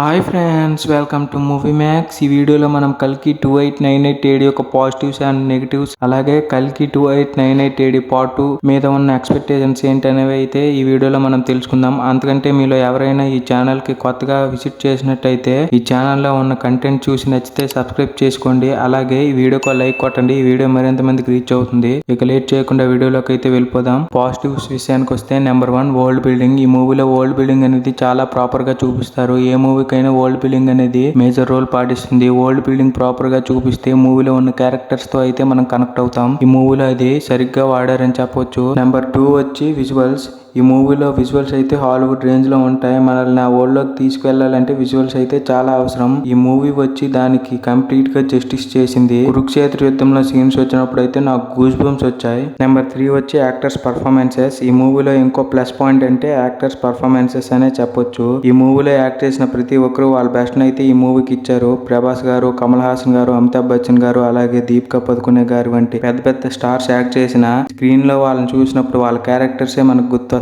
Hi friends, welcome to movie max. ఈ వీడియోలో మనం కల్కి 2898 ఏడి యొక్క పాజిటివ్స్ అండ్ నెగిటివ్స్, అలాగే కల్కి 2898 ఏడి పార్ట్ 2 మీద ఉన్న ఎక్స్పెక్టేషన్స్ ఏంటనేవి అయితే ఈ వీడియోలో మనం తెలుసుకుందాం. అంతకంటే మీలో ఎవరైనా ఈ ఛానల్ కి కొత్తగా విజిట్ చేసినట్టయితే ఈ ఛానల్లో ఉన్న కంటెంట్ చూసి నచ్చితే సబ్స్క్రైబ్ చేసుకోండి. అలాగే ఈ వీడియోకి లైక్ కొట్టండి. ఈ వీడియో మరింత మందికి రీచ్ అవుతుంది. ఇక లేట్ చేయకుండా వీడియోలోకి అయితే వెళ్ళిపోదాం. పాజిటివ్స్ విషయానికి వస్తే నెంబర్ 1, వరల్డ్ బిల్డింగ్. ఈ మూవీలో వరల్డ్ బిల్డింగ్ అనేది చాలా ప్రాపర్ గా చూపిస్తారు. ఏ మూవీ వరల్డ్ బిల్డింగ్ అనేది మేజర్ రోల్ పాటిస్తుంది. వరల్డ్ బిల్డింగ్ ప్రాపర్ గా చూపిస్తే మూవీలో ఉన్న క్యారెక్టర్స్ తో అయితే మనం కనెక్ట్ అవుతాం. ఈ మూవీలో అది సరిగ్గా వాడారని చెప్పొచ్చు. నెంబర్ 2 వచ్చి విజువల్స్. ఈ మూవీలో విజువల్స్ అయితే హాలీవుడ్ రేంజ్ లో ఉంటాయి. మనల్ని ఆ వరల్డ్ లోకి తీసుకెళ్లాలంటే విజువల్స్ అయితే చాలా అవసరం. ఈ మూవీ వచ్చి దానికి కంప్లీట్ గా జస్టిస్ చేసింది. కురుక్షేత్ర యుద్ధంలో సీన్స్ వచ్చినప్పుడు అయితే నాకు గూస్ బంప్స్ వచ్చాయి. నెంబర్ 3 వచ్చి యాక్టర్స్ పర్ఫార్మెన్సెస్. ఈ మూవీలో ఇంకో ప్లస్ పాయింట్ అంటే యాక్టర్స్ పర్ఫార్మెన్సెస్ అనే చెప్పొచ్చు. ఈ మూవీలో యాక్ట్ చేసిన ప్రతి ఒక్కరు వాళ్ళ బెస్ట్ అయితే ఈ మూవీకి ఇచ్చారు. ప్రభాస్ గారు, కమల్ హాసన్ గారు, అమితాబ్ బచ్చన్ గారు, అలాగే దీపికా పదుకునే గారు వంటి పెద్ద పెద్ద స్టార్స్ యాక్ట్ చేసిన స్క్రీన్ లో వాళ్ళని చూసినప్పుడు వాళ్ళ క్యారెక్టర్సే మనకు గుర్తొస్తాయి.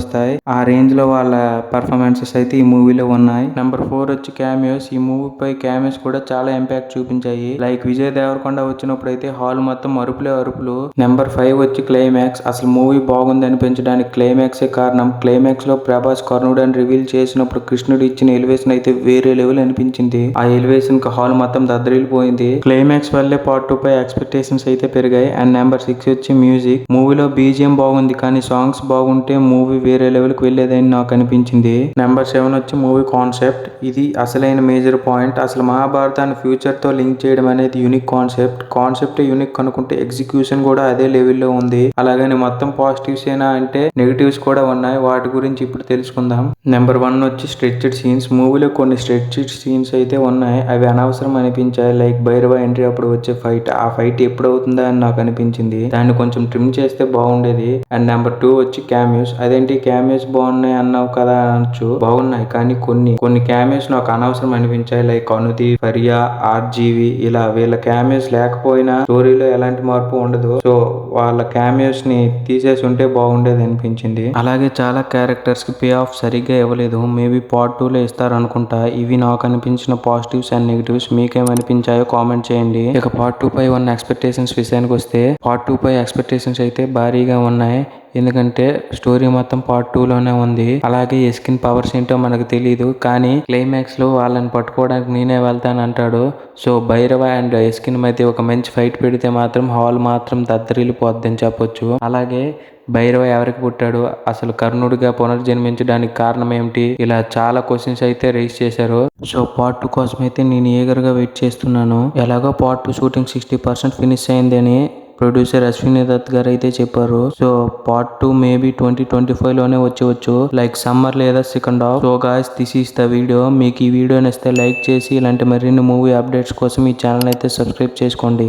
ఆ రేంజ్ లో వాళ్ళ పర్ఫార్మెన్సెస్ అయితే ఈ మూవీలో ఉన్నాయి. నెంబర్ 4 వచ్చి క్యామియోస్. ఈ మూవీ పై క్యామియోస్ కూడా చాలా ఇంపాక్ట్ చూపించాయి. లైక్ విజయ్ దేవరకొండ వచ్చినప్పుడు అయితే హాల్ మొత్తం అరుపులే అరుపులు. నెంబర్ 5 వచ్చి క్లైమాక్స్. అసలు మూవీ బాగుంది అనిపించడానికి క్లైమాక్సే కారణం. క్లైమాక్స్ లో ప్రభాస్ కర్ణుడు అని రివీల్ చేసినప్పుడు కృష్ణుడు ఇచ్చిన ఎలివేషన్ అయితే వేరే లెవెల్ అనిపించింది. ఆ ఎలివేషన్ కి హాల్ మొత్తం దద్దరిల్లిపోయింది. క్లైమాక్స్ వల్లే పార్ట్ 2 పై ఎక్స్పెక్టేషన్స్ అయితే పెరిగాయి. అండ్ నెంబర్ 6 వచ్చి మ్యూజిక్. మూవీలో బీజిఎం బాగుంది కానీ సాంగ్స్ బాగుంటే మూవీ వేరే లెవెల్ కి వెళ్లేదని నాకు అనిపించింది. నెంబర్ 7 వచ్చి మూవీ కాన్సెప్ట్. ఇది అసలైన మేజర్ పాయింట్. అసలు మహాభారతాన్ని ఫ్యూచర్ తో లింక్ చేయడం అనేది యూనిక్ కాన్సెప్ట్. కాన్సెప్ట్ యూనిక్ అనుకుంటే ఎగ్జిక్యూషన్ కూడా అదే లెవెల్లో ఉంది. అలాగని మొత్తం పాజిటివ్స్ ఏనా అంటే నెగిటివ్స్ కూడా ఉన్నాయి. వాటి గురించి ఇప్పుడు తెలుసుకుందాం. నెంబర్ 1 వచ్చి స్ట్రెచ్డ్ సీన్స్. మూవీలో కొన్ని స్ట్రెచ్డ్ సీన్స్ అయితే ఉన్నాయి. అవి అనవసరం అనిపించాయి. లైక్ భైరవ ఎంట్రీ అప్పుడు వచ్చే ఫైట్. ఆ ఫైట్ ఎప్పుడు అవుతుందా అని నాకు అనిపించింది. దాన్ని కొంచెం ట్రిమ్ చేస్తే బాగుండేది. అండ్ నెంబర్ 2 వచ్చి క్యామియోస్. అదేంటి క్యామియోస్ బాగున్నాయి అన్నావు కదా అనొచ్చు. బాగున్నాయి కానీ కొన్ని క్యామియోస్ నాకు అనవసరం అనిపించాయి. లైక్ అనుదీప్, ఫరియా, ఆర్జీవి ఇలా వీళ్ళ క్యామియోస్ లేకపోయినా స్టోరీలో ఎలాంటి మార్పు ఉండదు. సో వాళ్ళ క్యామియోస్ ని తీసేసి ఉంటే బాగుండేది అనిపించింది. అలాగే చాలా క్యారెక్టర్స్ కి పే ఆఫ్ సరిగ్గా ఇవ్వలేదు. మేబీ పార్ట్ 2 లో ఇస్తారనుకుంటా. ఇవి నాకు అనిపించిన పాజిటివ్స్ అండ్ నెగిటివ్స్. మీకేమనిపించాయో కామెంట్ చేయండి. ఇక పార్ట్ 2 పై ఉన్న ఎక్స్పెక్టేషన్స్ విషయానికి వస్తే పార్ట్ 2 పై ఎక్స్పెక్టేషన్స్ అయితే భారీగా ఉన్నాయి. ఎందుకంటే స్టోరీ మొత్తం పార్ట్ 2 లోనే ఉంది. అలాగే ఎస్కిన్ పవర్స్ ఏంటో మనకు తెలియదు. కానీ క్లైమాక్స్ లో వాళ్ళని పట్టుకోవడానికి నేనే వెళ్తాను అంటాడు. సో భైరవ అండ్ ఎస్కిన్ మధ్య ఒక మంచి ఫైట్ పెడితే మాత్రం హాల్ మాత్రం దద్దరిల్లిపోద్దని చెప్పొచ్చు. అలాగే భైరవ ఎవరికి పుట్టాడు, అసలు కర్ణుడిగా పునర్జన్మించడానికి కారణం ఏమిటి, ఇలా చాలా క్వశ్చన్స్ అయితే రైజ్ చేశారు. సో పార్ట్ 2 కోసం అయితే నేను ఈగర్గా వెయిట్ చేస్తున్నాను. ఎలాగో పార్ట్ 2 షూటింగ్ 60% ఫినిష్ అయింది అని ప్రొడ్యూసర్ అశ్విని దత్ గారు అయితే చెప్పారు. సో పార్ట్ 2 మేబీ 2025 లోనే వచ్చేవచ్చు. లైక్ సమ్మర్ లేదా second half. So guys, this is the video. మీకు ఈ వీడియో నచ్చితే లైక్ చేసి ఇలాంటి మరిన్ని మూవీ అప్డేట్స్ కోసం ఈ ఛానల్ అయితే సబ్స్క్రైబ్ చేసుకోండి.